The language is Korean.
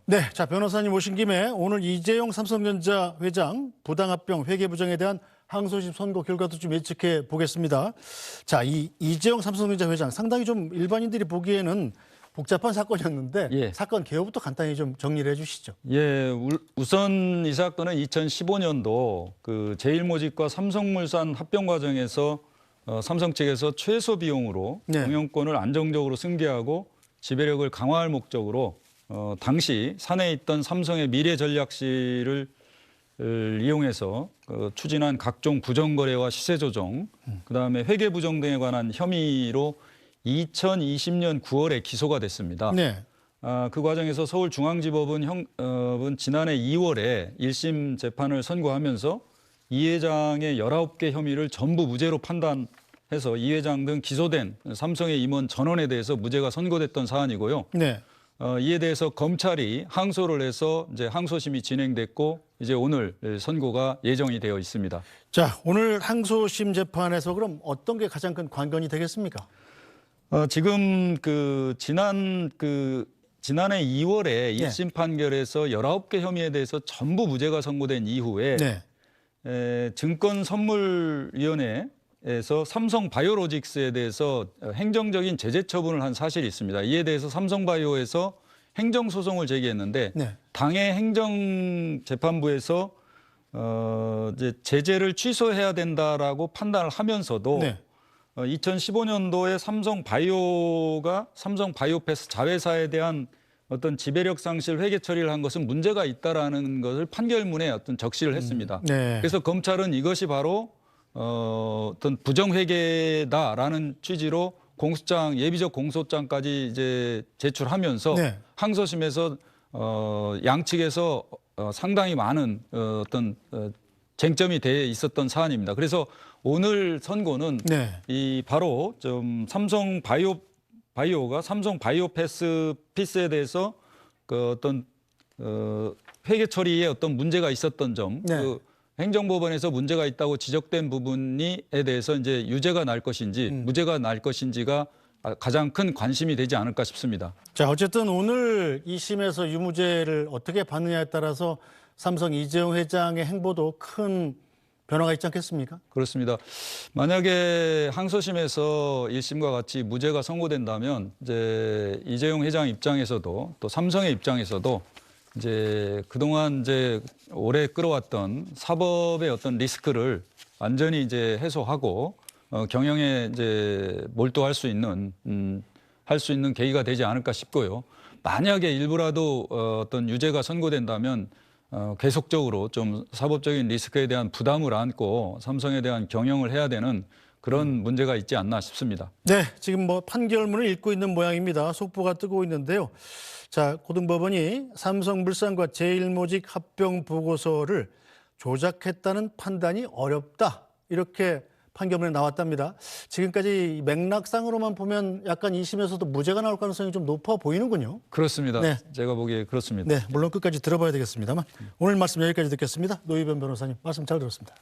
네, 자 변호사님 오신 김에 오늘 이재용 삼성전자 회장 부당합병 회계 부정에 대한 항소심 선고 결과도 좀 예측해 보겠습니다. 자, 이 이재용 삼성전자 회장 상당히 좀 일반인들이 보기에는 복잡한 사건이었는데 예. 사건 개요부터 간단히 좀 정리를 해주시죠. 예, 우선 이 사건은 2015년도 그 제일모직과 삼성물산 합병 과정에서 삼성 측에서 최소 비용으로 네. 경영권을 안정적으로 승계하고 지배력을 강화할 목적으로 당시 사내에 있던 삼성의 미래전략실을 이용해서 추진한 각종 부정거래와 시세조정, 그다음에 회계부정 등에 관한 혐의로 2020년 9월에 기소가 됐습니다. 네. 그 과정에서 서울중앙지법은 지난해 2월에 1심 재판을 선고하면서 이 회장의 19개 혐의를 전부 무죄로 판단해서 이 회장 등 기소된 삼성의 임원 전원에 대해서 무죄가 선고됐던 사안이고요. 네. 이에 대해서 검찰이 항소를 해서 이제 항소심이 진행됐고 이제 오늘 선고가 예정이 되어 있습니다. 자, 오늘 항소심 재판에서 그럼 어떤 게 가장 큰 관건이 되겠습니까? 지금 지난해 2월에 1심 판결에서 19개 혐의에 대해서 전부 무죄가 선고된 이후에 네. 증권선물위원회에서 삼성바이오로직스에 대해서 행정적인 제재 처분을 한 사실이 있습니다. 이에 대해서 삼성바이오에서 행정소송을 제기했는데 네. 당해 행정재판부에서 이제 제재를 취소해야 된다라고 판단을 하면서도 네. 2015년도에 삼성바이오가 삼성바이오패스 자회사에 대한 어떤 지배력 상실 회계 처리를 한 것은 문제가 있다라는 것을 판결문에 어떤 적시를 했습니다. 네. 그래서 검찰은 이것이 바로 어떤 부정회계다라는 취지로 공소장 예비적 공소장까지 이제 제출하면서 네. 항소심에서 양측에서 상당히 많은 어떤 쟁점이 돼 있었던 사안입니다. 그래서 오늘 선고는 네. 이 바로 좀 삼성바이오가 삼성바이오패스에 대해서 그 어떤 회계 처리에 어떤 문제가 있었던 점, 네. 그 행정법원에서 문제가 있다고 지적된 부분에 대해서 이제 유죄가 날 것인지 무죄가 날 것인지가 가장 큰 관심이 되지 않을까 싶습니다. 자, 어쨌든 오늘 2심에서 유무죄를 어떻게 받느냐에 따라서 삼성 이재용 회장의 행보도 큰 변화가 있지 않겠습니까? 그렇습니다. 만약에 항소심에서 1심과 같이 무죄가 선고된다면 이제 이재용 회장 입장에서도 또 삼성의 입장에서도 이제 그동안 이제 오래 끌어왔던 사법의 어떤 리스크를 완전히 이제 해소하고 경영에 이제 몰두할 수 있는 계기가 되지 않을까 싶고요. 만약에 일부라도 어떤 유죄가 선고된다면 계속적으로 좀 사법적인 리스크에 대한 부담을 안고 삼성에 대한 경영을 해야 되는 그런 문제가 있지 않나 싶습니다. 네, 지금 뭐 판결문을 읽고 있는 모양입니다. 속보가 뜨고 있는데요. 자, 고등법원이 삼성물산과 제일모직 합병 보고서를 조작했다는 판단이 어렵다. 이렇게 판결문에 나왔답니다. 지금까지 맥락상으로만 보면 약간 2심에서도 무죄가 나올 가능성이 좀 높아 보이는군요. 그렇습니다. 네. 제가 보기에 그렇습니다. 네, 물론 끝까지 들어봐야 되겠습니다만 오늘 말씀 여기까지 듣겠습니다. 노희변 변호사님 말씀 잘 들었습니다.